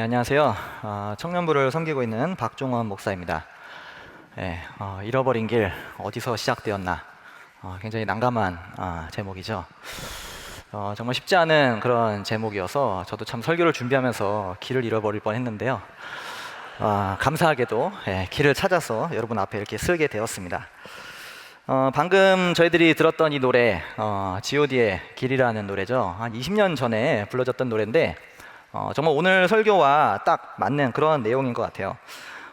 안녕하세요. 청년부를 섬기고 있는 박종원 목사입니다. 잃어버린 길 어디서 시작되었나? 굉장히 난감한 제목이죠. 정말 쉽지 않은 그런 제목이어서 저도 참 설교를 준비하면서 길을 잃어버릴 뻔했는데요. 감사하게도 길을 찾아서 여러분 앞에 이렇게 서게 되었습니다. 방금 저희들이 들었던 이 노래, G.O.D의 길이라는 노래죠. 한 20년 전에 불러졌던 노래인데 정말 오늘 설교와 딱 맞는 그런 내용인 것 같아요.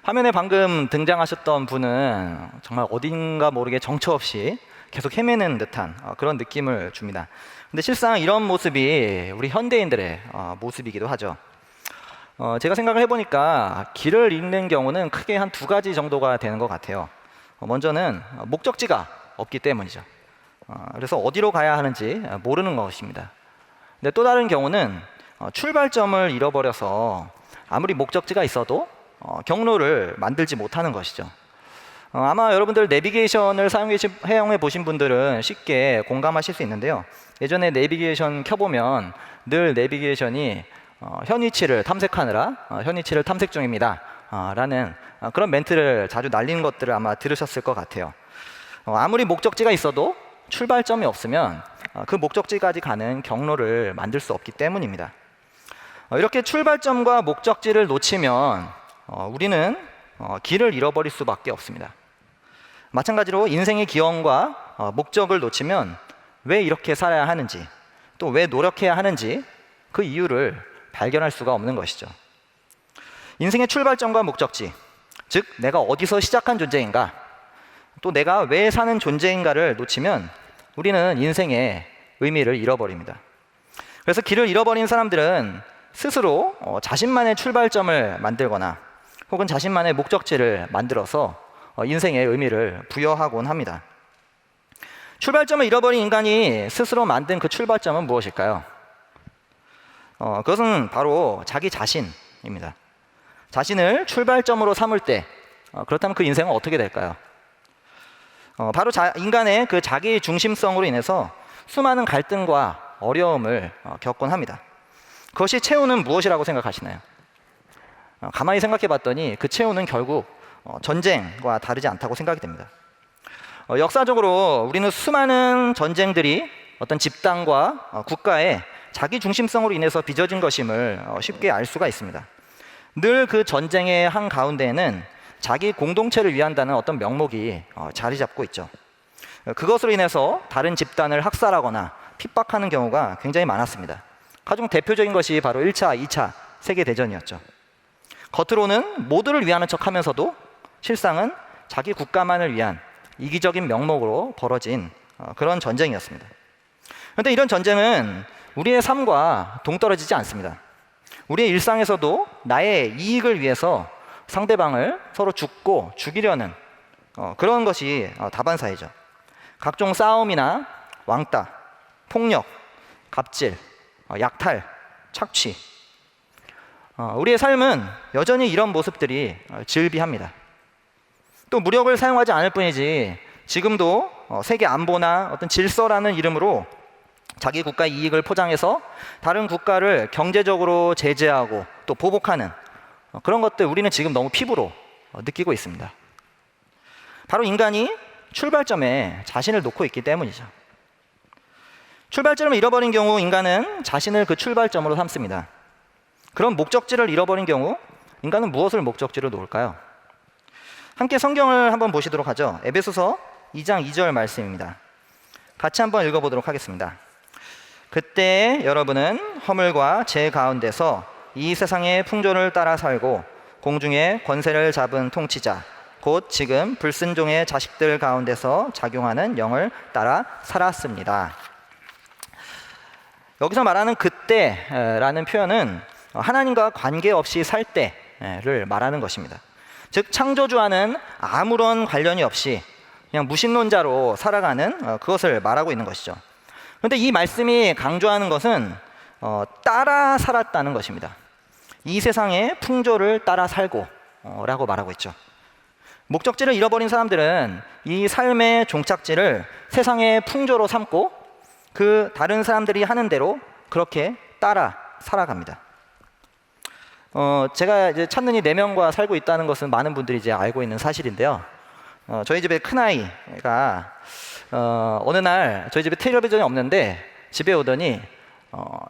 화면에 방금 등장하셨던 분은 정말 어딘가 모르게 정처 없이 계속 헤매는 듯한 그런 느낌을 줍니다. 근데 실상 이런 모습이 우리 현대인들의 모습이기도 하죠. 제가 생각을 해보니까 길을 잃는 경우는 크게 한 두 가지 정도가 되는 것 같아요. 먼저는 목적지가 없기 때문이죠. 그래서 어디로 가야 하는지 모르는 것입니다. 근데 또 다른 경우는 출발점을 잃어버려서 아무리 목적지가 있어도 경로를 만들지 못하는 것이죠. 아마 여러분들 내비게이션을 사용해 보신 분들은 쉽게 공감하실 수 있는데요. 예전에 내비게이션 켜보면 늘 내비게이션이 현 위치를 탐색하느라 현 위치를 탐색 중입니다 라는 그런 멘트를 자주 날리는 것들을 아마 들으셨을 것 같아요. 아무리 목적지가 있어도 출발점이 없으면 그 목적지까지 가는 경로를 만들 수 없기 때문입니다. 이렇게 출발점과 목적지를 놓치면 우리는 길을 잃어버릴 수밖에 없습니다. 마찬가지로 인생의 기원과 목적을 놓치면 왜 이렇게 살아야 하는지, 또 왜 노력해야 하는지 그 이유를 발견할 수가 없는 것이죠. 인생의 출발점과 목적지, 즉 내가 어디서 시작한 존재인가, 또 내가 왜 사는 존재인가를 놓치면 우리는 인생의 의미를 잃어버립니다. 그래서 길을 잃어버린 사람들은 스스로 자신만의 출발점을 만들거나 혹은 자신만의 목적지를 만들어서 인생의 의미를 부여하곤 합니다. 출발점을 잃어버린 인간이 스스로 만든 그 출발점은 무엇일까요? 그것은 바로 자기 자신입니다. 자신을 출발점으로 삼을 때 그렇다면 그 인생은 어떻게 될까요? 바로 인간의 그 자기 중심성으로 인해서 수많은 갈등과 어려움을 겪곤 합니다. 그것이 최후는 무엇이라고 생각하시나요? 가만히 생각해 봤더니 그 최후는 결국 전쟁과 다르지 않다고 생각이 됩니다. 역사적으로 우리는 수많은 전쟁들이 어떤 집단과 국가의 자기 중심성으로 인해서 빚어진 것임을 쉽게 알 수가 있습니다. 늘 그 전쟁의 한가운데에는 자기 공동체를 위한다는 어떤 명목이 자리 잡고 있죠. 그것으로 인해서 다른 집단을 학살하거나 핍박하는 경우가 굉장히 많았습니다. 가장 대표적인 것이 바로 1차, 2차 세계대전이었죠. 겉으로는 모두를 위하는 척 하면서도 실상은 자기 국가만을 위한 이기적인 명목으로 벌어진 그런 전쟁이었습니다. 그런데 이런 전쟁은 우리의 삶과 동떨어지지 않습니다. 우리의 일상에서도 나의 이익을 위해서 상대방을 서로 죽고 죽이려는 그런 것이 다반사이죠. 각종 싸움이나 왕따, 폭력, 갑질, 약탈, 착취. 우리의 삶은 여전히 이런 모습들이 즐비합니다. 또 무력을 사용하지 않을 뿐이지 지금도 세계 안보나 어떤 질서라는 이름으로 자기 국가의 이익을 포장해서 다른 국가를 경제적으로 제재하고 또 보복하는 그런 것들 우리는 지금 너무 피부로 느끼고 있습니다. 바로 인간이 출발점에 자신을 놓고 있기 때문이죠. 출발점을 잃어버린 경우 인간은 자신을 그 출발점으로 삼습니다. 그런 목적지를 잃어버린 경우 인간은 무엇을 목적지로 놓을까요? 함께 성경을 한번 보시도록 하죠. 에베소서 2장 2절 말씀입니다. 같이 한번 읽어보도록 하겠습니다. 그때 여러분은 허물과 죄 가운데서 이 세상의 풍조를 따라 살고 공중의 권세를 잡은 통치자 곧 지금 불순종의 자식들 가운데서 작용하는 영을 따라 살았습니다. 여기서 말하는 그때라는 표현은 하나님과 관계없이 살 때를 말하는 것입니다. 즉 창조주와는 아무런 관련이 없이 그냥 무신론자로 살아가는 그것을 말하고 있는 것이죠. 그런데 이 말씀이 강조하는 것은 따라 살았다는 것입니다. 이 세상의 풍조를 따라 살고 라고 말하고 있죠. 목적지를 잃어버린 사람들은 이 삶의 종착지를 세상의 풍조로 삼고 그 다른 사람들이 하는 대로 그렇게 따라 살아갑니다. 제가 이제 찾는 이 4명과 살고 있다는 것은 많은 분들이 이제 알고 있는 사실인데요. 저희 집에 큰아이가 어느 날 저희 집에 텔레비전이 없는데 집에 오더니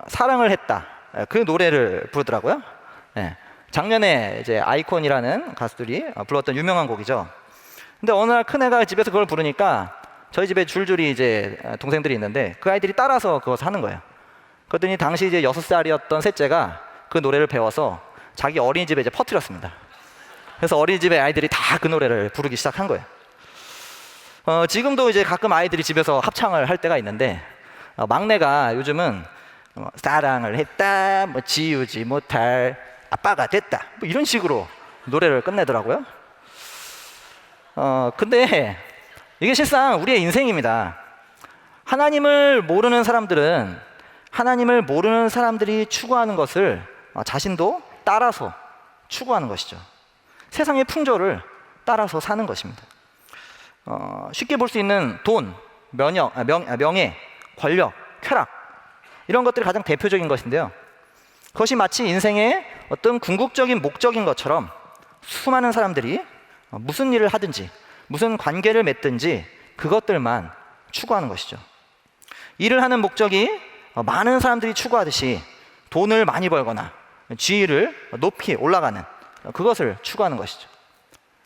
사랑을 했다, 그 노래를 부르더라고요. 네. 작년에 이제 아이콘이라는 가수들이 불렀던 유명한 곡이죠. 근데 어느 날 큰애가 집에서 그걸 부르니까 저희 집에 줄줄이 이제 동생들이 있는데 그 아이들이 따라서 그것을 하는 거예요. 그랬더니 당시 이제 6살이었던 셋째가 그 노래를 배워서 자기 어린이집에 이제 퍼뜨렸습니다. 그래서 어린이집에 아이들이 다 그 노래를 부르기 시작한 거예요. 지금도 이제 가끔 아이들이 집에서 합창을 할 때가 있는데 막내가 요즘은 사랑을 했다, 뭐 지우지 못할 아빠가 됐다, 뭐 이런 식으로 노래를 끝내더라고요. 근데 이게 실상 우리의 인생입니다. 하나님을 모르는 사람들은 하나님을 모르는 사람들이 추구하는 것을 자신도 따라서 추구하는 것이죠. 세상의 풍조를 따라서 사는 것입니다. 쉽게 볼 수 있는 돈, 명예, 권력, 쾌락, 이런 것들이 가장 대표적인 것인데요. 그것이 마치 인생의 어떤 궁극적인 목적인 것처럼 수많은 사람들이 무슨 일을 하든지 무슨 관계를 맺든지 그것들만 추구하는 것이죠. 일을 하는 목적이 많은 사람들이 추구하듯이 돈을 많이 벌거나 지위를 높이 올라가는 그것을 추구하는 것이죠.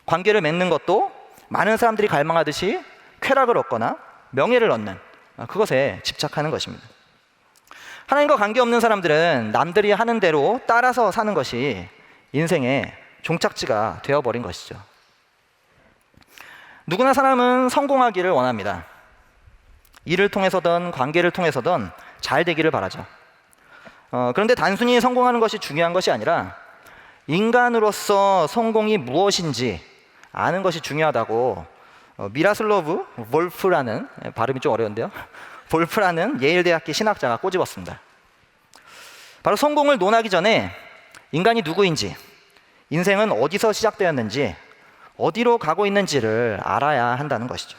관계를 맺는 것도 많은 사람들이 갈망하듯이 쾌락을 얻거나 명예를 얻는 그것에 집착하는 것입니다. 하나님과 관계없는 사람들은 남들이 하는 대로 따라서 사는 것이 인생의 종착지가 되어버린 것이죠. 누구나 사람은 성공하기를 원합니다. 일을 통해서든 관계를 통해서든 잘 되기를 바라죠. 그런데 단순히 성공하는 것이 중요한 것이 아니라 인간으로서 성공이 무엇인지 아는 것이 중요하다고 미라슬로브 볼프라는, 발음이 좀 어려운데요, 볼프라는 예일대학교 신학자가 꼬집었습니다. 바로 성공을 논하기 전에 인간이 누구인지, 인생은 어디서 시작되었는지, 어디로 가고 있는지를 알아야 한다는 것이죠.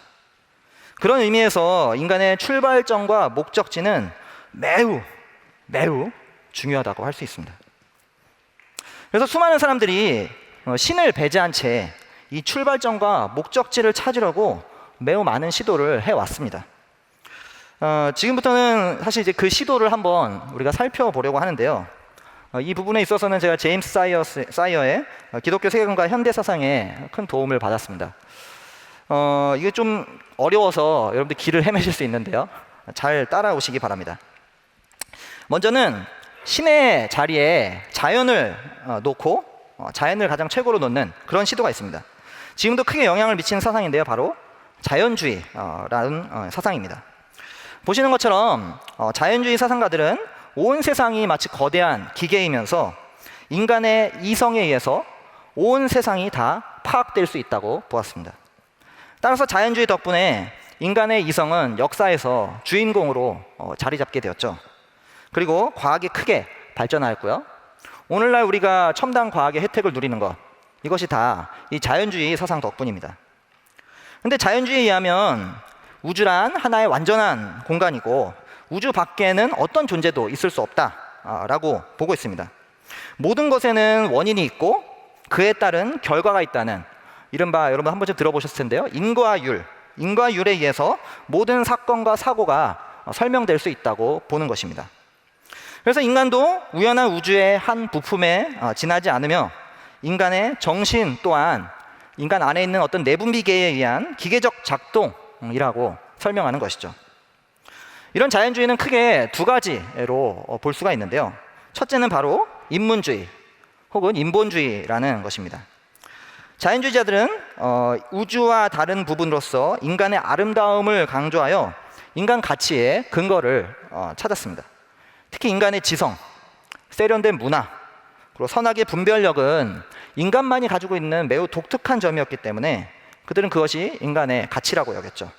그런 의미에서 인간의 출발점과 목적지는 매우 중요하다고 할 수 있습니다. 그래서 수많은 사람들이 신을 배제한 채 이 출발점과 목적지를 찾으려고 매우 많은 시도를 해왔습니다. 지금부터는 사실 이제 그 시도를 한번 우리가 살펴보려고 하는데요. 이 부분에 있어서는 제가 제임스 사이어의 기독교 세계관과 현대 사상에 큰 도움을 받았습니다. 이게 좀 어려워서 여러분들 길을 헤매실 수 있는데요. 잘 따라오시기 바랍니다. 먼저는 신의 자리에 자연을 놓고 자연을 가장 최고로 놓는 그런 시도가 있습니다. 지금도 크게 영향을 미치는 사상인데요. 바로 자연주의라는 사상입니다. 보시는 것처럼 자연주의 사상가들은 온 세상이 마치 거대한 기계이면서 인간의 이성에 의해서 온 세상이 다 파악될 수 있다고 보았습니다. 따라서 자연주의 덕분에 인간의 이성은 역사에서 주인공으로 자리 잡게 되었죠. 그리고 과학이 크게 발전하였고요. 오늘날 우리가 첨단 과학의 혜택을 누리는 것, 이것이 다 이 자연주의 사상 덕분입니다. 그런데 자연주의에 의하면 우주란 하나의 완전한 공간이고 우주 밖에는 어떤 존재도 있을 수 없다라고 보고 있습니다. 모든 것에는 원인이 있고 그에 따른 결과가 있다는, 이른바 여러분 한 번쯤 들어보셨을 텐데요, 인과율에 의해서 모든 사건과 사고가 설명될 수 있다고 보는 것입니다. 그래서 인간도 우연한 우주의 한 부품에 지나지 않으며 인간의 정신 또한 인간 안에 있는 어떤 내분비계에 의한 기계적 작동이라고 설명하는 것이죠. 이런 자연주의는 크게 두 가지로 볼 수가 있는데요. 첫째는 바로 인문주의 혹은 인본주의라는 것입니다. 자연주의자들은 우주와 다른 부분으로서 인간의 아름다움을 강조하여 인간 가치의 근거를 찾았습니다. 특히 인간의 지성, 세련된 문화, 그리고 선악의 분별력은 인간만이 가지고 있는 매우 독특한 점이었기 때문에 그들은 그것이 인간의 가치라고 여겼죠.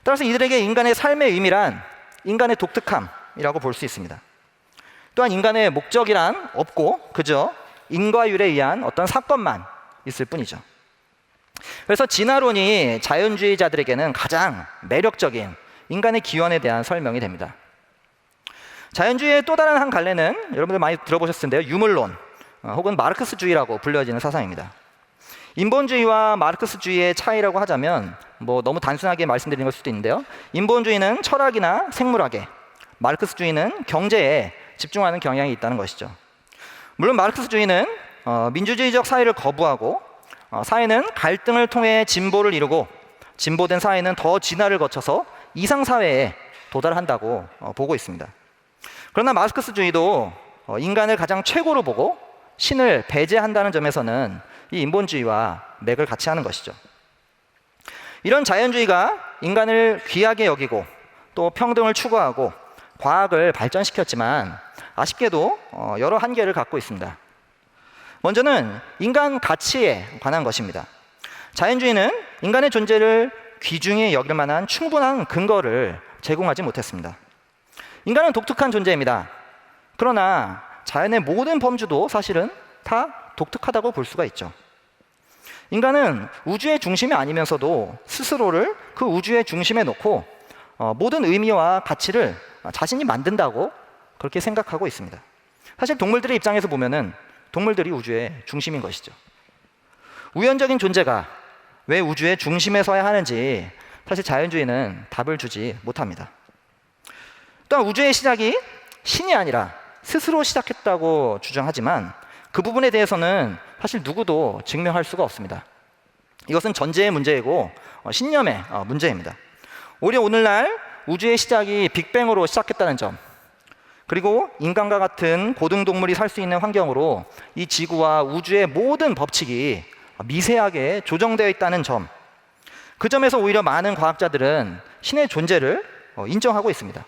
따라서 이들에게 인간의 삶의 의미란 인간의 독특함이라고 볼 수 있습니다. 또한 인간의 목적이란 없고 그저 인과율에 의한 어떤 사건만 있을 뿐이죠. 그래서 진화론이 자연주의자들에게는 가장 매력적인 인간의 기원에 대한 설명이 됩니다. 자연주의의 또 다른 한 갈래는 여러분들 많이 들어보셨을 텐데요, 유물론 혹은 마르크스주의라고 불려지는 사상입니다. 인본주의와 마르크스주의의 차이라고 하자면 너무 단순하게 말씀드리는 걸 수도 있는데요. 인본주의는 철학이나 생물학에, 마르크스주의는 경제에 집중하는 경향이 있다는 것이죠. 물론 마르크스주의는 민주주의적 사회를 거부하고 사회는 갈등을 통해 진보를 이루고 진보된 사회는 더 진화를 거쳐서 이상사회에 도달한다고 보고 있습니다. 그러나 마르크스주의도 인간을 가장 최고로 보고 신을 배제한다는 점에서는 이 인본주의와 맥을 같이 하는 것이죠. 이런 자연주의가 인간을 귀하게 여기고 또 평등을 추구하고 과학을 발전시켰지만 아쉽게도 여러 한계를 갖고 있습니다. 먼저는 인간 가치에 관한 것입니다. 자연주의는 인간의 존재를 귀중히 여길 만한 충분한 근거를 제공하지 못했습니다. 인간은 독특한 존재입니다. 그러나 자연의 모든 범주도 사실은 다 독특하다고 볼 수가 있죠. 인간은 우주의 중심이 아니면서도 스스로를 그 우주의 중심에 놓고 모든 의미와 가치를 자신이 만든다고 그렇게 생각하고 있습니다. 사실 동물들의 입장에서 보면은 동물들이 우주의 중심인 것이죠. 우연적인 존재가 왜 우주의 중심에 서야 하는지 사실 자연주의는 답을 주지 못합니다. 또한 우주의 시작이 신이 아니라 스스로 시작했다고 주장하지만 그 부분에 대해서는 사실 누구도 증명할 수가 없습니다. 이것은 전제의 문제이고 신념의 문제입니다. 오히려 오늘날 우주의 시작이 빅뱅으로 시작했다는 점, 그리고 인간과 같은 고등동물이 살 수 있는 환경으로 이 지구와 우주의 모든 법칙이 미세하게 조정되어 있다는 점, 그 점에서 오히려 많은 과학자들은 신의 존재를 인정하고 있습니다.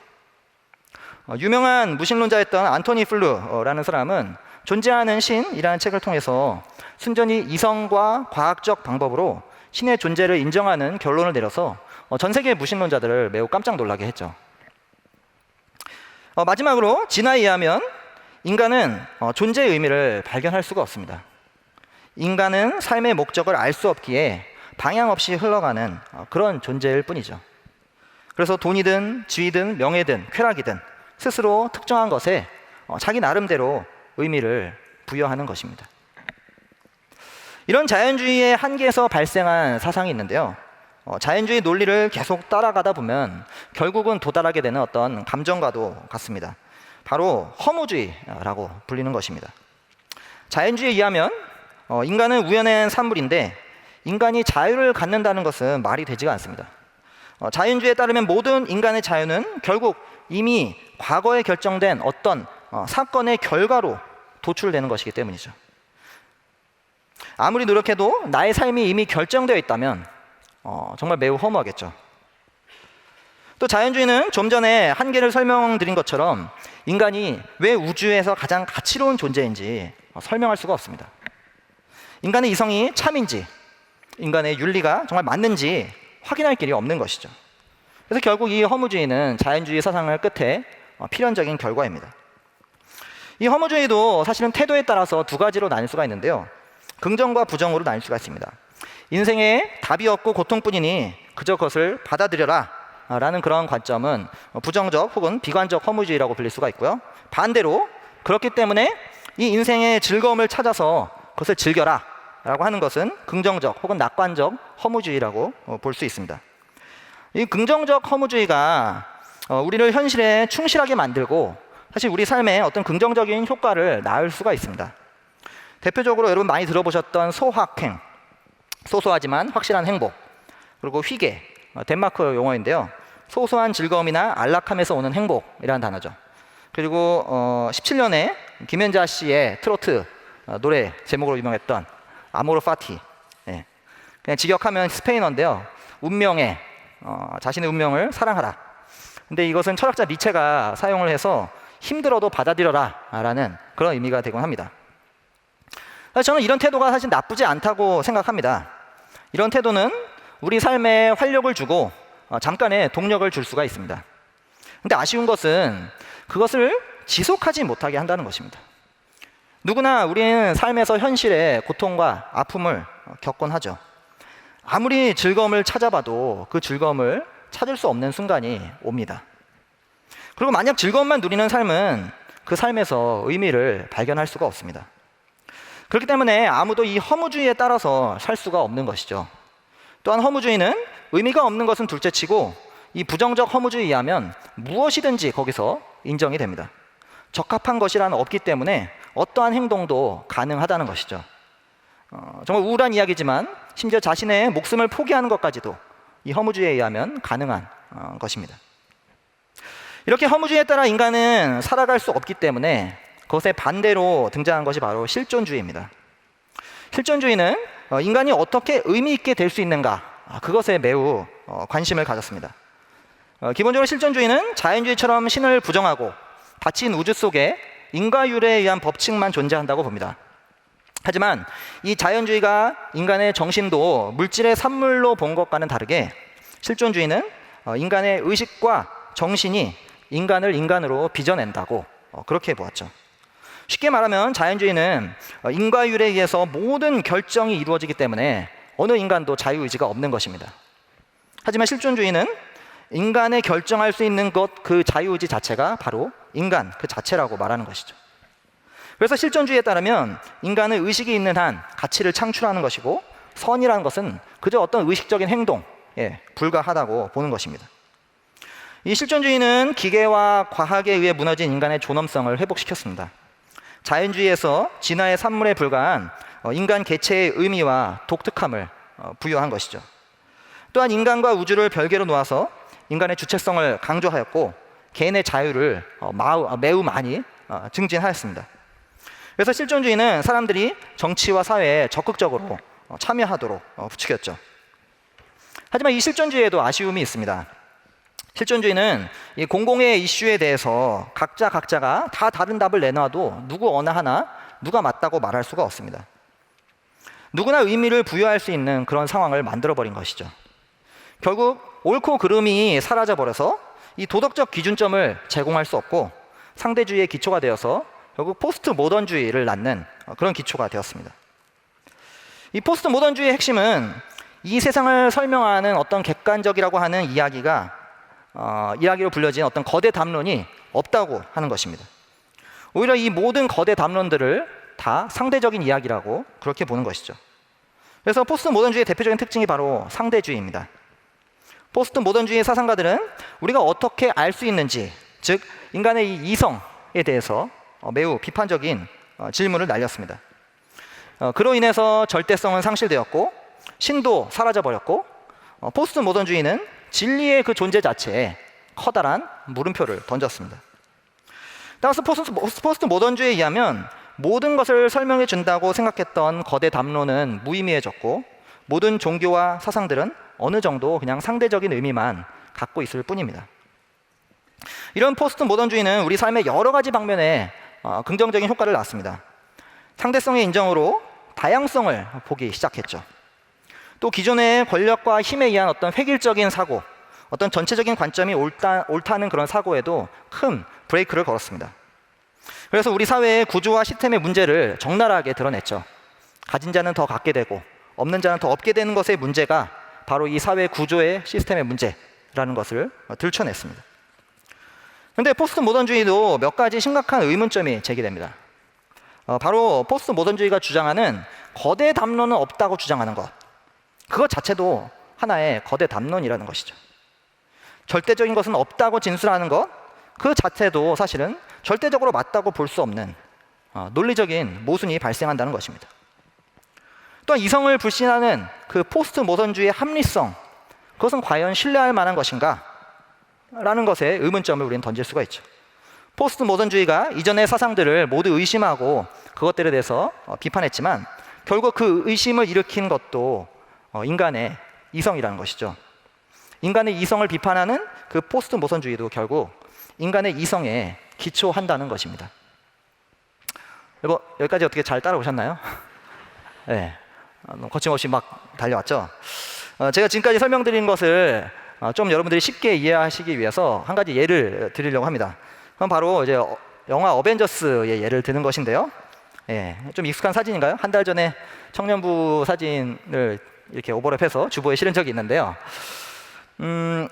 유명한 무신론자였던 안토니 플루라는 사람은 존재하는 신이라는 책을 통해서 순전히 이성과 과학적 방법으로 신의 존재를 인정하는 결론을 내려서 전 세계 무신론자들을 매우 깜짝 놀라게 했죠. 마지막으로 진화에 의하면 인간은 존재의 의미를 발견할 수가 없습니다. 인간은 삶의 목적을 알 수 없기에 방향 없이 흘러가는 그런 존재일 뿐이죠. 그래서 돈이든 지위든 명예든 쾌락이든 스스로 특정한 것에 자기 나름대로 의미를 부여하는 것입니다. 이런 자연주의의 한계에서 발생한 사상이 있는데요. 자연주의 논리를 계속 따라가다 보면 결국은 도달하게 되는 어떤 감정과도 같습니다. 바로 허무주의라고 불리는 것입니다. 자연주의에 의하면 인간은 우연한 산물인데 인간이 자유를 갖는다는 것은 말이 되지가 않습니다. 자연주의에 따르면 모든 인간의 자유는 결국 이미 과거에 결정된 어떤 사건의 결과로 도출되는 것이기 때문이죠. 아무리 노력해도 나의 삶이 이미 결정되어 있다면 정말 매우 허무하겠죠. 또 자연주의는 좀 전에 한계를 설명드린 것처럼 인간이 왜 우주에서 가장 가치로운 존재인지 설명할 수가 없습니다. 인간의 이성이 참인지, 인간의 윤리가 정말 맞는지 확인할 길이 없는 것이죠. 그래서 결국 이 허무주의는 자연주의 사상을 끝에 필연적인 결과입니다. 이 허무주의도 사실은 태도에 따라서 두 가지로 나뉠 수가 있는데요. 긍정과 부정으로 나뉠 수가 있습니다. 인생에 답이 없고 고통뿐이니 그저 그것을 받아들여라 라는 그런 관점은 부정적 혹은 비관적 허무주의라고 불릴 수가 있고요. 반대로 그렇기 때문에 이 인생의 즐거움을 찾아서 그것을 즐겨라 라고 하는 것은 긍정적 혹은 낙관적 허무주의라고 볼 수 있습니다. 이 긍정적 허무주의가 우리를 현실에 충실하게 만들고 사실 우리 삶에 어떤 긍정적인 효과를 낳을 수가 있습니다. 대표적으로 여러분 많이 들어보셨던 소확행, 소소하지만 확실한 행복, 그리고 희계, 덴마크 용어인데요. 소소한 즐거움이나 안락함에서 오는 행복이라는 단어죠. 그리고 17년에 김연자 씨의 트로트 노래 제목으로 유명했던 아모르 파티, 그냥 직역하면 스페인어인데요. 운명에 자신의 운명을 사랑하라. 근데 이것은 철학자 니체가 사용을 해서 힘들어도 받아들여라 라는 그런 의미가 되곤 합니다. 저는 이런 태도가 사실 나쁘지 않다고 생각합니다. 이런 태도는 우리 삶에 활력을 주고 잠깐의 동력을 줄 수가 있습니다. 근데 아쉬운 것은 그것을 지속하지 못하게 한다는 것입니다. 누구나 우리는 삶에서 현실의 고통과 아픔을 겪곤 하죠. 아무리 즐거움을 찾아봐도 그 즐거움을 찾을 수 없는 순간이 옵니다. 그리고 만약 즐거움만 누리는 삶은 그 삶에서 의미를 발견할 수가 없습니다. 그렇기 때문에 아무도 이 허무주의에 따라서 살 수가 없는 것이죠. 또한 허무주의는 의미가 없는 것은 둘째치고 이 부정적 허무주의에 의하면 무엇이든지 거기서 인정이 됩니다. 적합한 것이라는 없기 때문에 어떠한 행동도 가능하다는 것이죠. 정말 우울한 이야기지만 심지어 자신의 목숨을 포기하는 것까지도 이 허무주의에 의하면 가능한 것입니다. 이렇게 허무주의에 따라 인간은 살아갈 수 없기 때문에 그것에 반대로 등장한 것이 바로 실존주의입니다. 실존주의는 인간이 어떻게 의미 있게 될 수 있는가, 그것에 매우 관심을 가졌습니다. 기본적으로 실존주의는 자연주의처럼 신을 부정하고 닫힌 우주 속에 인과율에 의한 법칙만 존재한다고 봅니다. 하지만 이 자연주의가 인간의 정신도 물질의 산물로 본 것과는 다르게 실존주의는 인간의 의식과 정신이 인간을 인간으로 빚어낸다고 그렇게 보았죠. 쉽게 말하면 자연주의는 인과율에 의해서 모든 결정이 이루어지기 때문에 어느 인간도 자유의지가 없는 것입니다. 하지만 실존주의는 인간의 결정할 수 있는 것, 그 자유의지 자체가 바로 인간 그 자체라고 말하는 것이죠. 그래서 실존주의에 따르면 인간은 의식이 있는 한 가치를 창출하는 것이고 선이라는 것은 그저 어떤 의식적인 행동에 불과하다고 보는 것입니다. 이 실존주의는 기계와 과학에 의해 무너진 인간의 존엄성을 회복시켰습니다. 자연주의에서 진화의 산물에 불과한 인간 개체의 의미와 독특함을 부여한 것이죠. 또한 인간과 우주를 별개로 놓아서 인간의 주체성을 강조하였고 개인의 자유를 매우 많이 증진하였습니다. 그래서 실존주의는 사람들이 정치와 사회에 적극적으로 참여하도록 부추겼죠. 하지만 이 실존주의에도 아쉬움이 있습니다. 실존주의는 이 공공의 이슈에 대해서 각자가 다 다른 답을 내놔도 누구 어느 하나 누가 맞다고 말할 수가 없습니다. 누구나 의미를 부여할 수 있는 그런 상황을 만들어버린 것이죠. 결국 옳고 그름이 사라져버려서 이 도덕적 기준점을 제공할 수 없고 상대주의의 기초가 되어서 결국 포스트 모던주의를 낳는 그런 기초가 되었습니다. 이 포스트 모던주의의 핵심은 이 세상을 설명하는 어떤 객관적이라고 하는 이야기로 불려진 어떤 거대 담론이 없다고 하는 것입니다. 오히려 이 모든 거대 담론들을 다 상대적인 이야기라고 그렇게 보는 것이죠. 그래서 포스트 모던주의의 대표적인 특징이 바로 상대주의입니다. 포스트 모던주의의 사상가들은 우리가 어떻게 알 수 있는지, 즉 인간의 이 이성에 대해서 매우 비판적인 질문을 날렸습니다. 그로 인해서 절대성은 상실되었고 신도 사라져버렸고 포스트 모던주의는 진리의 그 존재 자체에 커다란 물음표를 던졌습니다. 따라서 포스트 모던주의에 의하면 모든 것을 설명해 준다고 생각했던 거대 담론은 무의미해졌고 모든 종교와 사상들은 어느 정도 그냥 상대적인 의미만 갖고 있을 뿐입니다. 이런 포스트 모던주의는 우리 삶의 여러 가지 방면에 긍정적인 효과를 낳았습니다. 상대성의 인정으로 다양성을 보기 시작했죠. 또 기존의 권력과 힘에 의한 어떤 획일적인 사고, 어떤 전체적인 관점이 옳다는 그런 사고에도 큰 브레이크를 걸었습니다. 그래서 우리 사회의 구조와 시스템의 문제를 적나라하게 드러냈죠. 가진 자는 더 갖게 되고 없는 자는 더 없게 되는 것의 문제가 바로 이 사회 구조의 시스템의 문제라는 것을 들춰냈습니다. 그런데 포스트 모던주의도 몇 가지 심각한 의문점이 제기됩니다. 바로 포스트 모던주의가 주장하는 거대 담론은 없다고 주장하는 것, 그것 자체도 하나의 거대 담론이라는 것이죠. 절대적인 것은 없다고 진술하는 것, 그 자체도 사실은 절대적으로 맞다고 볼 수 없는 논리적인 모순이 발생한다는 것입니다. 또한 이성을 불신하는 그 포스트 모던주의의 합리성, 그것은 과연 신뢰할 만한 것인가? 라는 것에 의문점을 우리는 던질 수가 있죠. 포스트 모던주의가 이전의 사상들을 모두 의심하고 그것들에 대해서 비판했지만 결국 그 의심을 일으킨 것도 인간의 이성이라는 것이죠. 인간의 이성을 비판하는 그 포스트 모던주의도 결국 인간의 이성에 기초한다는 것입니다. 여기까지 어떻게 잘 따라오셨나요? 네, 거침없이 막 달려왔죠. 제가 지금까지 설명드린 것을 좀 여러분들이 쉽게 이해하시기 위해서 한 가지 예를 드리려고 합니다. 그럼 바로 이제 영화 어벤져스의 예를 드는 것인데요. 예, 좀 익숙한 사진인가요? 한 달 전에 청년부 사진을 이렇게 오버랩해서 주보에 실은 적이 있는데요.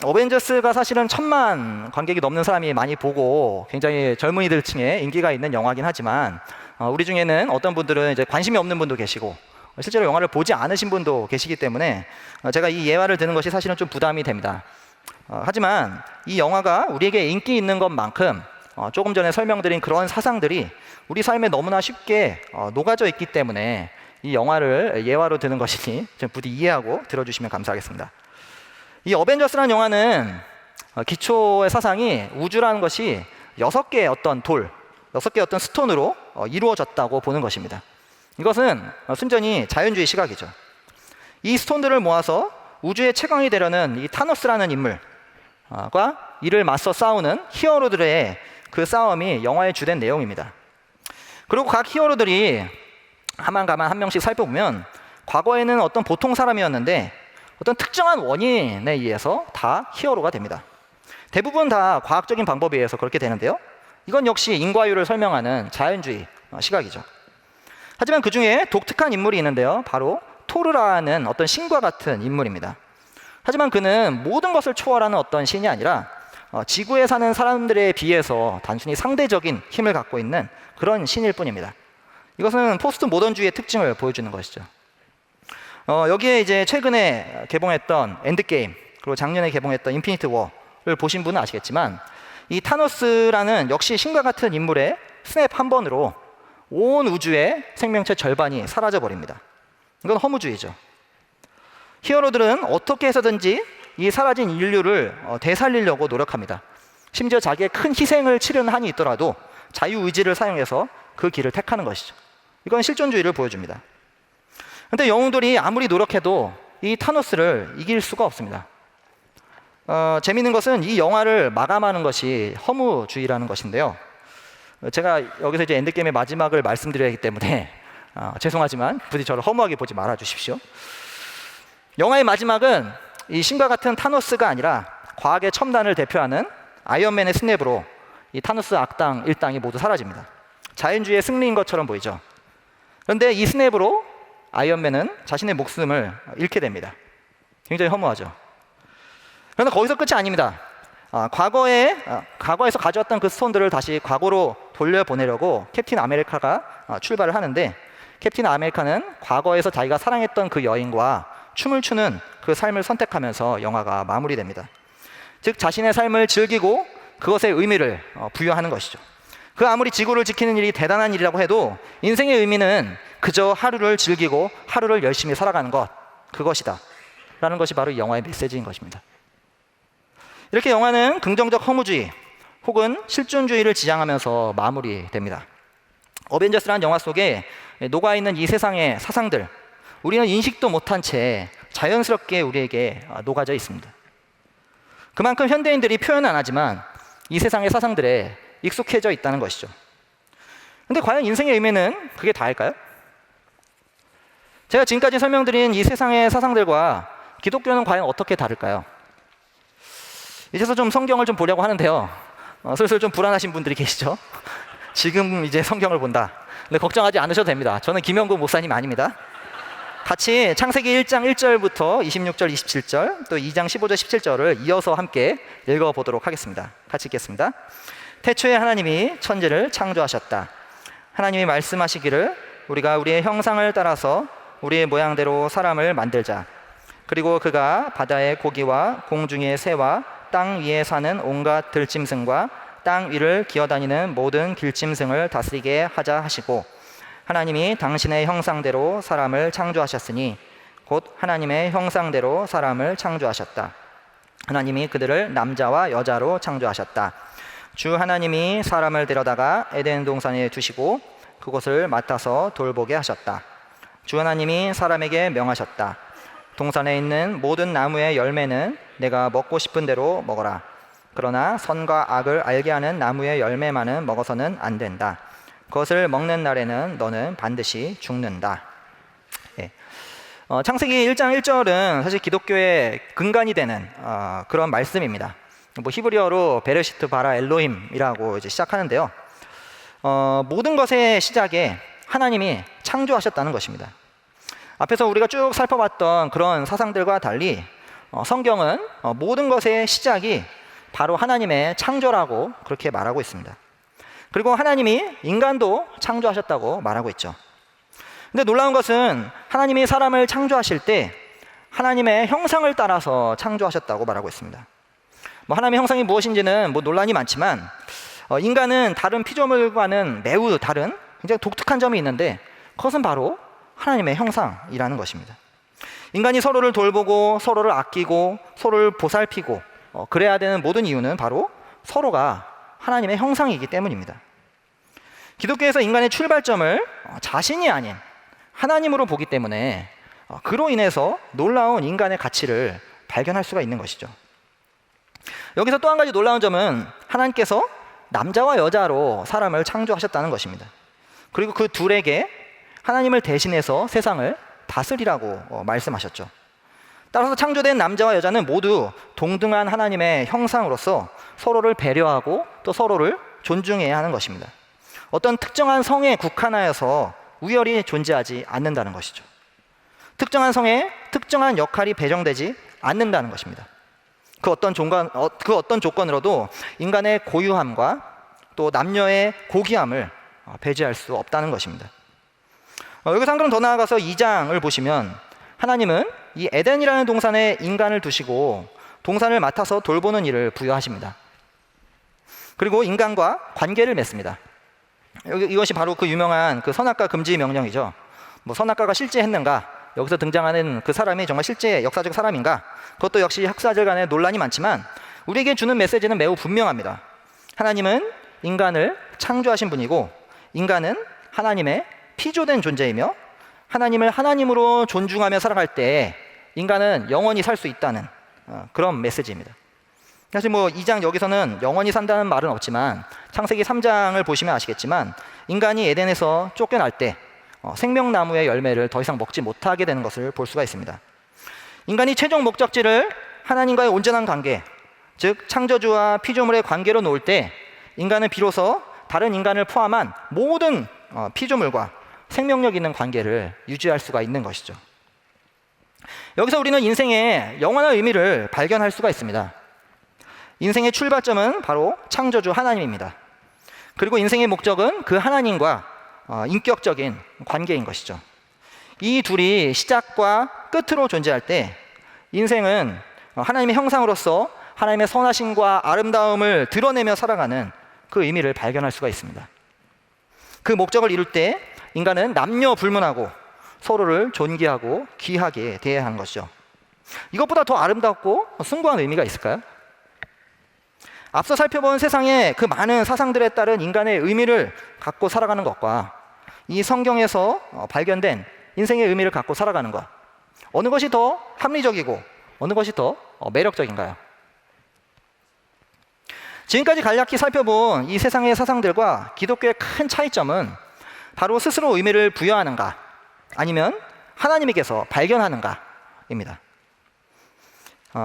어벤져스가 사실은 1000만 관객이 넘는 사람이 많이 보고 굉장히 젊은이들 층에 인기가 있는 영화긴 하지만 우리 중에는 어떤 분들은 이제 관심이 없는 분도 계시고 실제로 영화를 보지 않으신 분도 계시기 때문에 제가 이 예화를 드는 것이 사실은 좀 부담이 됩니다. 하지만 이 영화가 우리에게 인기 있는 것만큼 조금 전에 설명드린 그런 사상들이 우리 삶에 너무나 쉽게 녹아져 있기 때문에 이 영화를 예화로 드는 것이니 좀 부디 이해하고 들어주시면 감사하겠습니다. 이 어벤져스라는 영화는 기초의 사상이 우주라는 것이 6개의 어떤 돌, 6개의 어떤 스톤으로 이루어졌다고 보는 것입니다. 이것은 순전히 자연주의 시각이죠. 이 스톤들을 모아서 우주의 최강이 되려는 이 타노스라는 인물과 이를 맞서 싸우는 히어로들의 그 싸움이 영화의 주된 내용입니다. 그리고 각 히어로들이 가만 한 명씩 살펴보면 과거에는 어떤 보통 사람이었는데 어떤 특정한 원인에 의해서 다 히어로가 됩니다. 대부분 다 과학적인 방법에 의해서 그렇게 되는데요. 이건 역시 인과율을 설명하는 자연주의 시각이죠. 하지만 그 중에 독특한 인물이 있는데요. 바로 토르라는 어떤 신과 같은 인물입니다. 하지만 그는 모든 것을 초월하는 어떤 신이 아니라 지구에 사는 사람들에 비해서 단순히 상대적인 힘을 갖고 있는 그런 신일 뿐입니다. 이것은 포스트 모던주의의 특징을 보여주는 것이죠. 여기에 이제 최근에 개봉했던 엔드게임, 그리고 작년에 개봉했던 인피니트 워를 보신 분은 아시겠지만 이 타노스라는 역시 신과 같은 인물의 스냅 한 번으로 온 우주의 생명체 절반이 사라져버립니다. 이건 허무주의죠. 히어로들은 어떻게 해서든지 이 사라진 인류를 되살리려고 노력합니다. 심지어 자기의 큰 희생을 치르는 한이 있더라도 자유의지를 사용해서 그 길을 택하는 것이죠. 이건 실존주의를 보여줍니다. 그런데 영웅들이 아무리 노력해도 이 타노스를 이길 수가 없습니다. 재미있는 것은 이 영화를 마감하는 것이 허무주의라는 것인데요. 제가 여기서 이제 엔드게임의 마지막을 말씀드려야 하기 때문에 죄송하지만 부디 저를 허무하게 보지 말아 주십시오. 영화의 마지막은 이 신과 같은 타노스가 아니라 과학의 첨단을 대표하는 아이언맨의 스냅으로 이 타노스 악당 일당이 모두 사라집니다. 자연주의의 승리인 것처럼 보이죠. 그런데 이 스냅으로 아이언맨은 자신의 목숨을 잃게 됩니다. 굉장히 허무하죠. 그런데 거기서 끝이 아닙니다. 과거에서 가져왔던 그 스톤들을 다시 과거로 돌려보내려고 캡틴 아메리카가 출발을 하는데, 캡틴 아메리카는 과거에서 자기가 사랑했던 그 여인과 춤을 추는 그 삶을 선택하면서 영화가 마무리됩니다. 즉 자신의 삶을 즐기고 그것에 의미를 부여하는 것이죠. 그 아무리 지구를 지키는 일이 대단한 일이라고 해도 인생의 의미는 그저 하루를 즐기고 하루를 열심히 살아가는 것, 그것이다 라는 것이 바로 이 영화의 메시지인 것입니다. 이렇게 영화는 긍정적 허무주의 혹은 실존주의를 지향하면서 마무리됩니다. 어벤져스라는 영화 속에 녹아있는 이 세상의 사상들, 우리는 인식도 못한 채 자연스럽게 우리에게 녹아져 있습니다. 그만큼 현대인들이 표현은 안 하지만 이 세상의 사상들에 익숙해져 있다는 것이죠. 근데 과연 인생의 의미는 그게 다일까요? 제가 지금까지 설명드린 이 세상의 사상들과 기독교는 과연 어떻게 다를까요? 이제서 좀 성경을 좀 보려고 하는데요. 슬슬 좀 불안하신 분들이 계시죠? 지금 이제 성경을 본다. 근데 걱정하지 않으셔도 됩니다. 저는 김영구 목사님 아닙니다. 같이 창세기 1장 1절부터 26절, 27절, 또 2장 15절, 17절을 이어서 함께 읽어보도록 하겠습니다. 같이 읽겠습니다. 태초에 하나님이 천지를 창조하셨다. 하나님이 말씀하시기를 우리가 우리의 형상을 따라서 우리의 모양대로 사람을 만들자. 그리고 그가 바다의 고기와 공중의 새와 땅 위에 사는 온갖 들짐승과 땅 위를 기어다니는 모든 길짐승을 다스리게 하자 하시고, 하나님이 당신의 형상대로 사람을 창조하셨으니 곧 하나님의 형상대로 사람을 창조하셨다. 하나님이 그들을 남자와 여자로 창조하셨다. 주 하나님이 사람을 데려다가 에덴 동산에 두시고 그곳을 맡아서 돌보게 하셨다. 주 하나님이 사람에게 명하셨다. 동산에 있는 모든 나무의 열매는 내가 먹고 싶은 대로 먹어라. 그러나 선과 악을 알게 하는 나무의 열매만은 먹어서는 안 된다. 그것을 먹는 날에는 너는 반드시 죽는다. 예. 창세기 1장 1절은 사실 기독교의 근간이 되는 그런 말씀입니다. 히브리어로 베르시트 바라 엘로힘이라고 이제 시작하는데요. 모든 것의 시작에 하나님이 창조하셨다는 것입니다. 앞에서 우리가 쭉 살펴봤던 그런 사상들과 달리 성경은 모든 것의 시작이 바로 하나님의 창조라고 그렇게 말하고 있습니다. 그리고 하나님이 인간도 창조하셨다고 말하고 있죠. 근데 놀라운 것은 하나님이 사람을 창조하실 때 하나님의 형상을 따라서 창조하셨다고 말하고 있습니다. 하나님의 형상이 무엇인지는 논란이 많지만 인간은 다른 피조물과는 매우 다른 굉장히 독특한 점이 있는데 그것은 바로 하나님의 형상이라는 것입니다. 인간이 서로를 돌보고 서로를 아끼고 서로를 보살피고 그래야 되는 모든 이유는 바로 서로가 하나님의 형상이기 때문입니다. 기독교에서 인간의 출발점을 자신이 아닌 하나님으로 보기 때문에 그로 인해서 놀라운 인간의 가치를 발견할 수가 있는 것이죠. 여기서 또 한 가지 놀라운 점은 하나님께서 남자와 여자로 사람을 창조하셨다는 것입니다. 그리고 그 둘에게 하나님을 대신해서 세상을 다스리라고 말씀하셨죠. 따라서 창조된 남자와 여자는 모두 동등한 하나님의 형상으로서 서로를 배려하고 또 서로를 존중해야 하는 것입니다. 어떤 특정한 성에 국한하여서 우열이 존재하지 않는다는 것이죠. 특정한 성에 특정한 역할이 배정되지 않는다는 것입니다. 그 어떤 조건으로도 인간의 고유함과 또 남녀의 고귀함을 배제할 수 없다는 것입니다. 여기서 한 걸음 더 나아가서 2장을 보시면 하나님은 이 에덴이라는 동산에 인간을 두시고 동산을 맡아서 돌보는 일을 부여하십니다. 그리고 인간과 관계를 맺습니다. 이것이 바로 그 유명한 그 선악과 금지 명령이죠. 선악과가 실제 했는가? 여기서 등장하는 그 사람이 정말 실제 역사적 사람인가? 그것도 역시 학자들 간에 논란이 많지만 우리에게 주는 메시지는 매우 분명합니다. 하나님은 인간을 창조하신 분이고 인간은 하나님의 피조된 존재이며 하나님을 하나님으로 존중하며 살아갈 때 인간은 영원히 살 수 있다는 그런 메시지입니다. 사실 2장 여기서는 영원히 산다는 말은 없지만 창세기 3장을 보시면 아시겠지만 인간이 에덴에서 쫓겨날 때 생명나무의 열매를 더 이상 먹지 못하게 되는 것을 볼 수가 있습니다. 인간이 최종 목적지를 하나님과의 온전한 관계, 즉 창조주와 피조물의 관계로 놓을 때 인간은 비로소 다른 인간을 포함한 모든 피조물과 생명력 있는 관계를 유지할 수가 있는 것이죠. 여기서 우리는 인생의 영원한 의미를 발견할 수가 있습니다. 인생의 출발점은 바로 창조주 하나님입니다. 그리고 인생의 목적은 그 하나님과 인격적인 관계인 것이죠. 이 둘이 시작과 끝으로 존재할 때 인생은 하나님의 형상으로서 하나님의 선하심과 아름다움을 드러내며 살아가는 그 의미를 발견할 수가 있습니다. 그 목적을 이룰 때 인간은 남녀 불문하고 서로를 존귀하고 귀하게 대해야 하는 것이죠. 이것보다 더 아름답고 숭고한 의미가 있을까요? 앞서 살펴본 세상의 그 많은 사상들에 따른 인간의 의미를 갖고 살아가는 것과 이 성경에서 발견된 인생의 의미를 갖고 살아가는 것, 어느 것이 더 합리적이고 어느 것이 더 매력적인가요? 지금까지 간략히 살펴본 이 세상의 사상들과 기독교의 큰 차이점은 바로 스스로 의미를 부여하는가 아니면 하나님에게서 발견하는가입니다.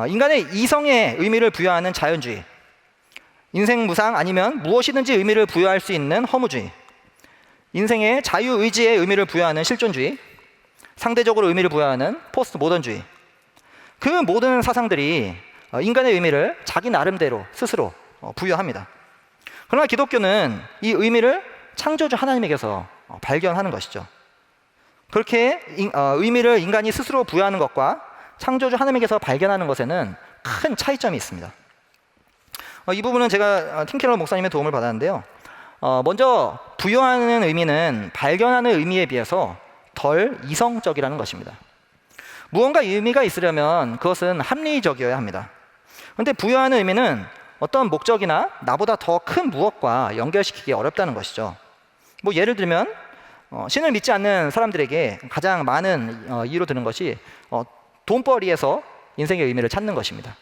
인간의 이성에 의미를 부여하는 자연주의, 인생 무상 아니면 무엇이든지 의미를 부여할 수 있는 허무주의, 인생의 자유의지에 의미를 부여하는 실존주의, 상대적으로 의미를 부여하는 포스트 모던주의, 그 모든 사상들이 인간의 의미를 자기 나름대로 스스로 부여합니다. 그러나 기독교는 이 의미를 창조주 하나님에게서 발견하는 것이죠. 그렇게 의미를 인간이 스스로 부여하는 것과 창조주 하나님에게서 발견하는 것에는 큰 차이점이 있습니다. 이 부분은 제가 팀 켈러 목사님의 도움을 받았는데요. 먼저 부여하는 의미는 발견하는 의미에 비해서 덜 이성적이라는 것입니다. 무언가 의미가 있으려면 그것은 합리적이어야 합니다. 그런데 부여하는 의미는 어떤 목적이나 나보다 더 큰 무엇과 연결시키기 어렵다는 것이죠. 예를 들면 신을 믿지 않는 사람들에게 가장 많은 이유로 드는 것이 돈벌이에서 인생의 의미를 찾는 것입니다.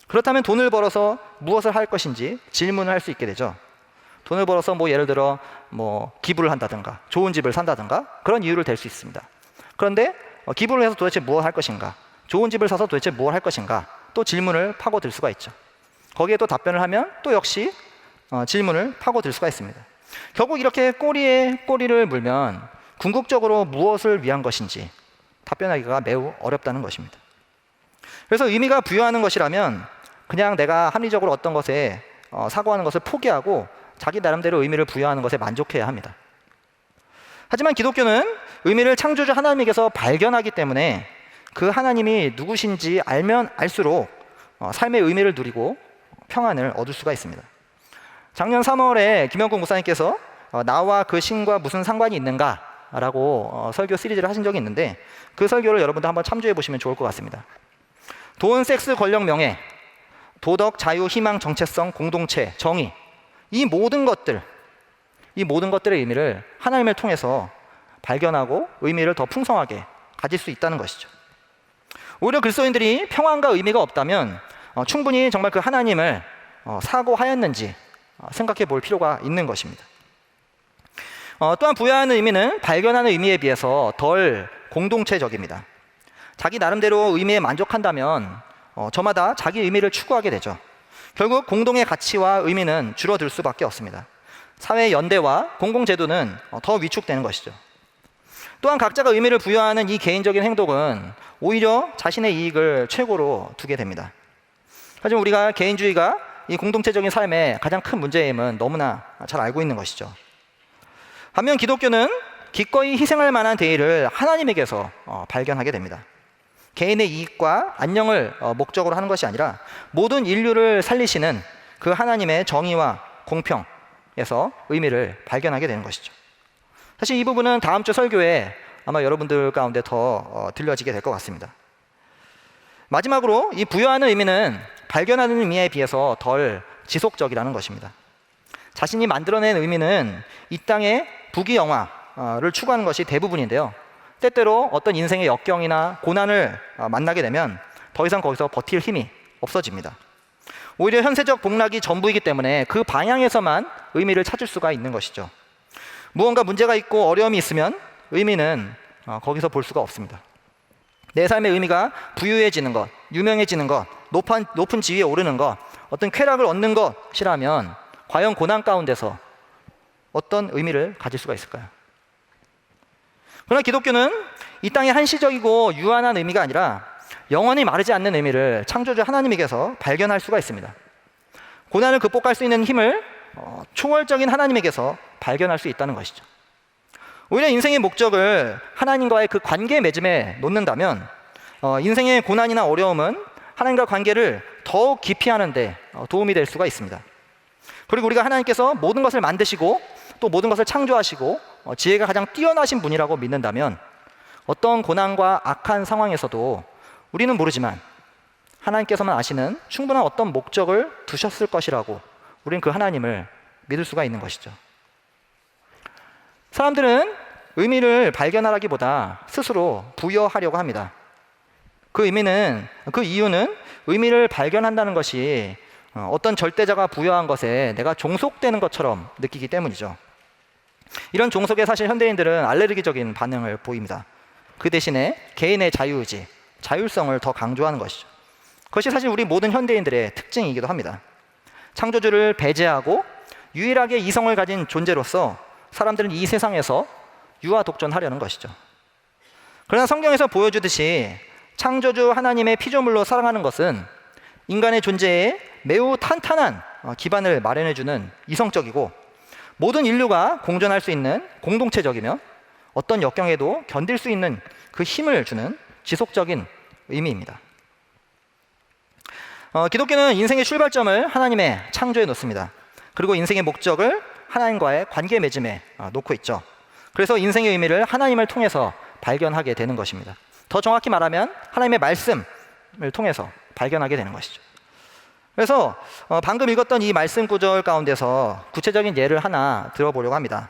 그렇다면 돈을 벌어서 무엇을 할 것인지 질문을 할 수 있게 되죠. 돈을 벌어서 예를 들어 기부를 한다든가 좋은 집을 산다든가 그런 이유를 댈 수 있습니다. 그런데 기부를 해서 도대체 무엇을 할 것인가, 좋은 집을 사서 도대체 무엇을 할 것인가, 또 질문을 파고들 수가 있죠. 거기에 또 답변을 하면 또 역시 질문을 파고들 수가 있습니다. 결국 이렇게 꼬리에 꼬리를 물면 궁극적으로 무엇을 위한 것인지 답변하기가 매우 어렵다는 것입니다. 그래서 의미가 부여하는 것이라면 그냥 내가 합리적으로 어떤 것에 사고하는 것을 포기하고 자기 나름대로 의미를 부여하는 것에 만족해야 합니다. 하지만 기독교는 의미를 창조주 하나님에게서 발견하기 때문에 그 하나님이 누구신지 알면 알수록 삶의 의미를 누리고 평안을 얻을 수가 있습니다. 작년 3월에 김영국 목사님께서 나와 그 신과 무슨 상관이 있는가? 라고 설교 시리즈를 하신 적이 있는데 그 설교를 여러분도 한번 참조해 보시면 좋을 것 같습니다. 돈, 섹스, 권력, 명예, 도덕, 자유, 희망, 정체성, 공동체, 정의, 이 모든 것들의 의미를 하나님을 통해서 발견하고 의미를 더 풍성하게 가질 수 있다는 것이죠. 오히려 그리스도인들이 평안과 의미가 없다면 충분히 정말 그 하나님을 사고하였는지 생각해 볼 필요가 있는 것입니다. 또한 부여하는 의미는 발견하는 의미에 비해서 덜 공동체적입니다. 자기 나름대로 의미에 만족한다면 저마다 자기 의미를 추구하게 되죠. 결국 공동의 가치와 의미는 줄어들 수밖에 없습니다. 사회 연대와 공공제도는 더 위축되는 것이죠. 또한 각자가 의미를 부여하는 이 개인적인 행동은 오히려 자신의 이익을 최고로 두게 됩니다. 하지만 우리가 개인주의가 이 공동체적인 삶의 가장 큰 문제임은 너무나 잘 알고 있는 것이죠. 반면 기독교는 기꺼이 희생할 만한 대의를 하나님에게서 발견하게 됩니다. 개인의 이익과 안녕을 목적으로 하는 것이 아니라 모든 인류를 살리시는 그 하나님의 정의와 공평에서 의미를 발견하게 되는 것이죠. 사실 이 부분은 다음 주 설교에 아마 여러분들 가운데 더 들려지게 될 것 같습니다. 마지막으로 이 부여하는 의미는 발견하는 의미에 비해서 덜 지속적이라는 것입니다. 자신이 만들어낸 의미는 이 땅의 부귀영화를 추구하는 것이 대부분인데요. 때때로 어떤 인생의 역경이나 고난을 만나게 되면 더 이상 거기서 버틸 힘이 없어집니다. 오히려 현세적 복락이 전부이기 때문에 그 방향에서만 의미를 찾을 수가 있는 것이죠. 무언가 문제가 있고 어려움이 있으면 의미는 거기서 볼 수가 없습니다. 내 삶의 의미가 부유해지는 것, 유명해지는 것, 높은 지위에 오르는 것, 어떤 쾌락을 얻는 것이라면 과연 고난 가운데서 어떤 의미를 가질 수가 있을까요? 그러나 기독교는 이 땅의 한시적이고 유한한 의미가 아니라 영원히 마르지 않는 의미를 창조주 하나님에게서 발견할 수가 있습니다. 고난을 극복할 수 있는 힘을 초월적인 하나님에게서 발견할 수 있다는 것이죠. 오히려 인생의 목적을 하나님과의 그 관계 맺음에 놓는다면 인생의 고난이나 어려움은 하나님과 관계를 더욱 깊이 하는 데 도움이 될 수가 있습니다. 그리고 우리가 하나님께서 모든 것을 만드시고 또 모든 것을 창조하시고 지혜가 가장 뛰어나신 분이라고 믿는다면 어떤 고난과 악한 상황에서도 우리는 모르지만 하나님께서만 아시는 충분한 어떤 목적을 두셨을 것이라고 우리는 그 하나님을 믿을 수가 있는 것이죠. 사람들은 의미를 발견하기보다 스스로 부여하려고 합니다. 그 이유는 의미를 발견한다는 것이 어떤 절대자가 부여한 것에 내가 종속되는 것처럼 느끼기 때문이죠. 이런 종속에 사실 현대인들은 알레르기적인 반응을 보입니다. 그 대신에 개인의 자유의지, 자율성을 더 강조하는 것이죠. 그것이 사실 우리 모든 현대인들의 특징이기도 합니다. 창조주를 배제하고 유일하게 이성을 가진 존재로서 사람들은 이 세상에서 유아독존하려는 것이죠. 그러나 성경에서 보여주듯이 창조주 하나님의 피조물로 살아가는 것은 인간의 존재에 매우 탄탄한 기반을 마련해주는 이성적이고 모든 인류가 공존할 수 있는 공동체적이며 어떤 역경에도 견딜 수 있는 그 힘을 주는 지속적인 의미입니다. 기독교는 인생의 출발점을 하나님의 창조에 놓습니다. 그리고 인생의 목적을 하나님과의 관계 맺음에 놓고 있죠. 그래서 인생의 의미를 하나님을 통해서 발견하게 되는 것입니다. 더 정확히 말하면 하나님의 말씀을 통해서 발견하게 되는 것이죠. 그래서 방금 읽었던 이 말씀 구절 가운데서 구체적인 예를 하나 들어보려고 합니다.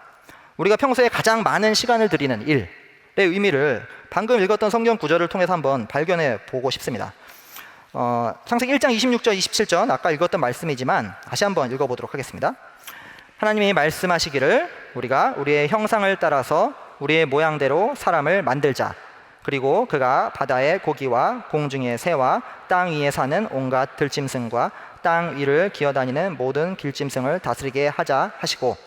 우리가 평소에 가장 많은 시간을 들이는 일의 의미를 방금 읽었던 성경 구절을 통해서 한번 발견해 보고 싶습니다. 창세기 1장 26절 27절 아까 읽었던 말씀이지만 다시 한번 읽어보도록 하겠습니다. 하나님이 말씀하시기를 우리가 우리의 형상을 따라서 우리의 모양대로 사람을 만들자. 그리고 그가 바다의 고기와 공중의 새와 땅 위에 사는 온갖 들짐승과 땅 위를 기어다니는 모든 길짐승을 다스리게 하자 하시고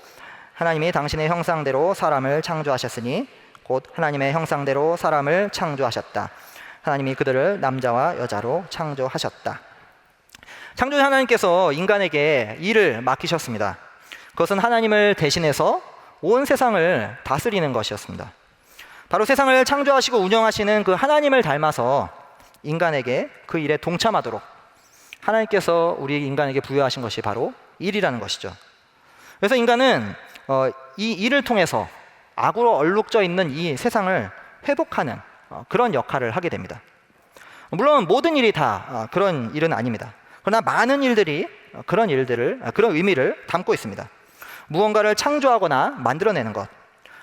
하나님이 당신의 형상대로 사람을 창조하셨으니 곧 하나님의 형상대로 사람을 창조하셨다. 하나님이 그들을 남자와 여자로 창조하셨다. 창조주 하나님께서 인간에게 일을 맡기셨습니다. 그것은 하나님을 대신해서 온 세상을 다스리는 것이었습니다. 바로 세상을 창조하시고 운영하시는 그 하나님을 닮아서 인간에게 그 일에 동참하도록 하나님께서 우리 인간에게 부여하신 것이 바로 일이라는 것이죠. 그래서 인간은 이 일을 통해서 악으로 얼룩져 있는 이 세상을 회복하는 그런 역할을 하게 됩니다. 물론 모든 일이 다 그런 일은 아닙니다. 그러나 많은 일들이 그런 의미를 담고 있습니다. 무언가를 창조하거나 만들어내는 것,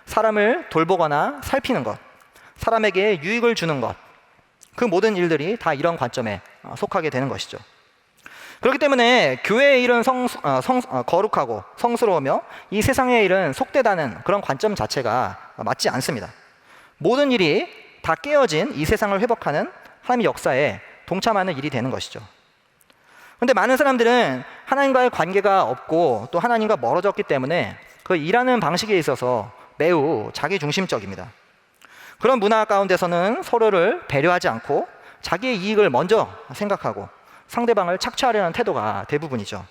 사람을 돌보거나 살피는 것, 사람에게 유익을 주는 것, 그 모든 일들이 다 이런 관점에 속하게 되는 것이죠. 그렇기 때문에 교회의 일은 거룩하고 성스러우며 이 세상의 일은 속되다는 그런 관점 자체가 맞지 않습니다. 모든 일이 다 깨어진 이 세상을 회복하는 하나님의 역사에 동참하는 일이 되는 것이죠. 그런데 많은 사람들은 하나님과의 관계가 없고 또 하나님과 멀어졌기 때문에 그 일하는 방식에 있어서 매우 자기중심적입니다. 그런 문화 가운데서는 서로를 배려하지 않고 자기의 이익을 먼저 생각하고 상대방을 착취하려는 태도가 대부분이죠.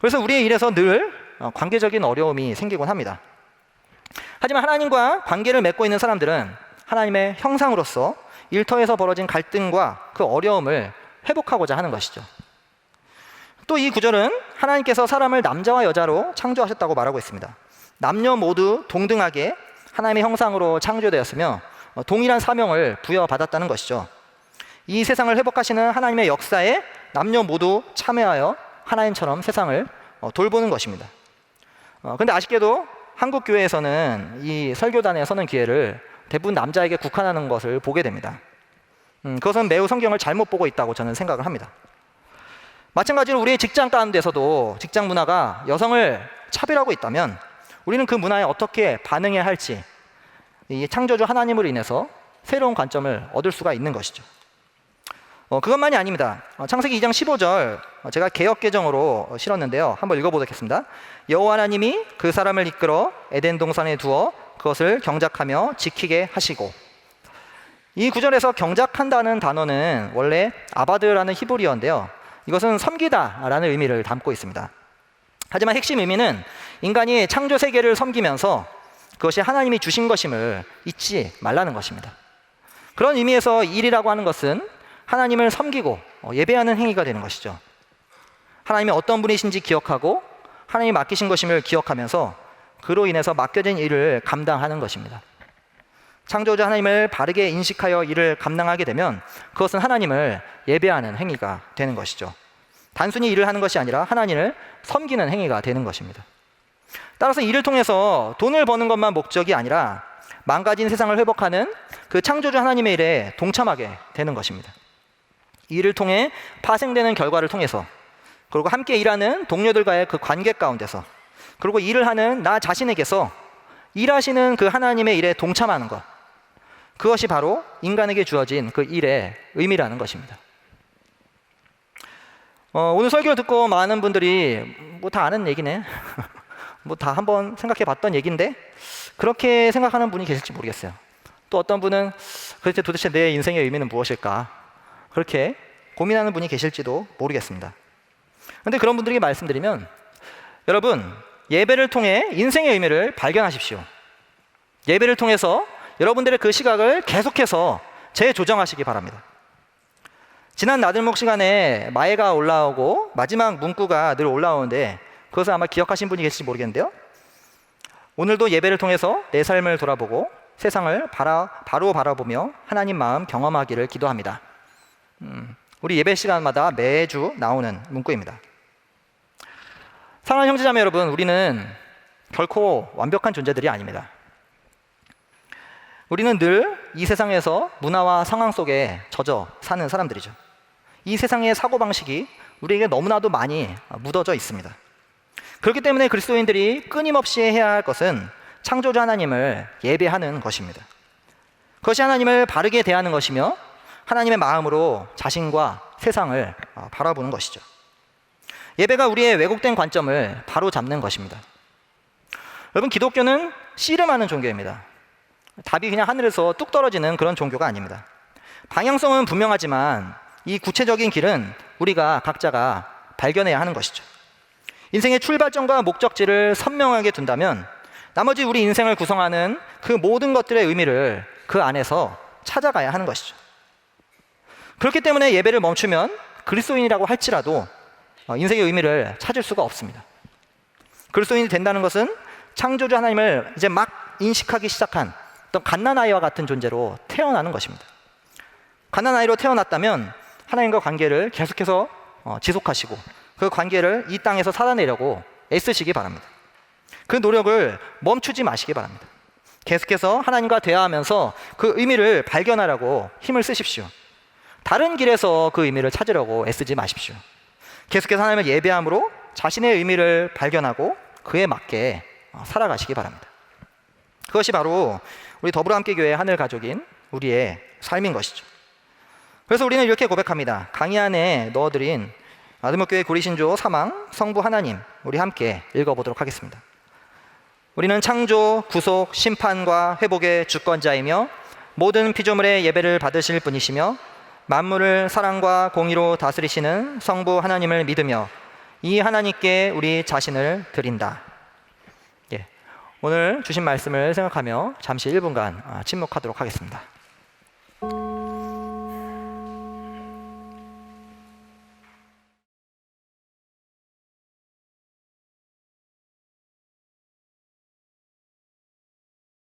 그래서 우리의 일에서 늘 관계적인 어려움이 생기곤 합니다. 하지만 하나님과 관계를 맺고 있는 사람들은 하나님의 형상으로서 일터에서 벌어진 갈등과 그 어려움을 회복하고자 하는 것이죠. 또 이 구절은 하나님께서 사람을 남자와 여자로 창조하셨다고 말하고 있습니다. 남녀 모두 동등하게 하나님의 형상으로 창조되었으며 동일한 사명을 부여받았다는 것이죠. 이 세상을 회복하시는 하나님의 역사에 남녀 모두 참여하여 하나님처럼 세상을 돌보는 것입니다. 그런데 아쉽게도 한국 교회에서는 이 설교단에 서는 기회를 대부분 남자에게 국한하는 것을 보게 됩니다. 그것은 매우 성경을 잘못 보고 있다고 저는 생각을 합니다. 마찬가지로 우리의 직장 가운데서도 직장 문화가 여성을 차별하고 있다면 우리는 그 문화에 어떻게 반응해야 할지 이 창조주 하나님으로 인해서 새로운 관점을 얻을 수가 있는 것이죠. 그것만이 아닙니다. 창세기 2장 15절 제가 개역 개정으로 실었는데요. 한번 읽어보겠습니다. 여호와 하나님이 그 사람을 이끌어 에덴 동산에 두어 그것을 경작하며 지키게 하시고, 이 구절에서 경작한다는 단어는 원래 아바드라는 히브리어인데요. 이것은 섬기다라는 의미를 담고 있습니다. 하지만 핵심 의미는 인간이 창조 세계를 섬기면서 그것이 하나님이 주신 것임을 잊지 말라는 것입니다. 그런 의미에서 일이라고 하는 것은 하나님을 섬기고 예배하는 행위가 되는 것이죠. 하나님이 어떤 분이신지 기억하고 하나님이 맡기신 것임을 기억하면서 그로 인해서 맡겨진 일을 감당하는 것입니다. 창조주 하나님을 바르게 인식하여 일을 감당하게 되면 그것은 하나님을 예배하는 행위가 되는 것이죠. 단순히 일을 하는 것이 아니라 하나님을 섬기는 행위가 되는 것입니다. 따라서 일을 통해서 돈을 버는 것만 목적이 아니라 망가진 세상을 회복하는 그 창조주 하나님의 일에 동참하게 되는 것입니다. 일을 통해 파생되는 결과를 통해서, 그리고 함께 일하는 동료들과의 그 관계 가운데서, 그리고 일을 하는 나 자신에게서 일하시는 그 하나님의 일에 동참하는 것, 그것이 바로 인간에게 주어진 그 일의 의미라는 것입니다. 오늘 설교를 듣고 많은 분들이 뭐 다 아는 얘기네 뭐 다 한번 생각해 봤던 얘기인데 그렇게 생각하는 분이 계실지 모르겠어요. 또 어떤 분은 도대체 내 인생의 의미는 무엇일까, 그렇게 고민하는 분이 계실지도 모르겠습니다. 그런데 그런 분들에게 말씀드리면, 여러분, 예배를 통해 인생의 의미를 발견하십시오. 예배를 통해서 여러분들의 그 시각을 계속해서 재조정하시기 바랍니다. 지난 나들목 시간에 마해가 올라오고 마지막 문구가 늘 올라오는데 그것을 아마 기억하신 분이 계실지 모르겠는데요. 오늘도 예배를 통해서 내 삶을 돌아보고 세상을 바로 바라보며 하나님 마음 경험하기를 기도합니다. 우리 예배 시간마다 매주 나오는 문구입니다. 사랑하는 형제자매 여러분, 우리는 결코 완벽한 존재들이 아닙니다. 우리는 늘 이 세상에서 문화와 상황 속에 젖어 사는 사람들이죠. 이 세상의 사고방식이 우리에게 너무나도 많이 묻어져 있습니다. 그렇기 때문에 그리스도인들이 끊임없이 해야 할 것은 창조주 하나님을 예배하는 것입니다. 그것이 하나님을 바르게 대하는 것이며 하나님의 마음으로 자신과 세상을 바라보는 것이죠. 예배가 우리의 왜곡된 관점을 바로 잡는 것입니다. 여러분, 기독교는 씨름하는 종교입니다. 답이 그냥 하늘에서 뚝 떨어지는 그런 종교가 아닙니다. 방향성은 분명하지만 이 구체적인 길은 우리가 각자가 발견해야 하는 것이죠. 인생의 출발점과 목적지를 선명하게 둔다면 나머지 우리 인생을 구성하는 그 모든 것들의 의미를 그 안에서 찾아가야 하는 것이죠. 그렇기 때문에 예배를 멈추면 그리스도인이라고 할지라도 인생의 의미를 찾을 수가 없습니다. 그리스도인이 된다는 것은 창조주 하나님을 이제 막 인식하기 시작한 어떤 갓난아이와 같은 존재로 태어나는 것입니다. 갓난아이로 태어났다면 하나님과 관계를 계속해서 지속하시고 그 관계를 이 땅에서 살아내려고 애쓰시기 바랍니다. 그 노력을 멈추지 마시기 바랍니다. 계속해서 하나님과 대화하면서 그 의미를 발견하라고 힘을 쓰십시오. 다른 길에서 그 의미를 찾으려고 애쓰지 마십시오. 계속해서 하나님을 예배함으로 자신의 의미를 발견하고 그에 맞게 살아가시기 바랍니다. 그것이 바로 우리 더불어함께교회 하늘 가족인 우리의 삶인 것이죠. 그래서 우리는 이렇게 고백합니다. 강의 안에 넣어드린 아드목교회 구리신조 사망 성부 하나님, 우리 함께 읽어보도록 하겠습니다. 우리는 창조, 구속, 심판과 회복의 주권자이며 모든 피조물의 예배를 받으실 분이시며 만물을 사랑과 공의로 다스리시는 성부 하나님을 믿으며 이 하나님께 우리 자신을 드린다. 오늘 주신 말씀을 생각하며 잠시 1분간 침묵하도록 하겠습니다.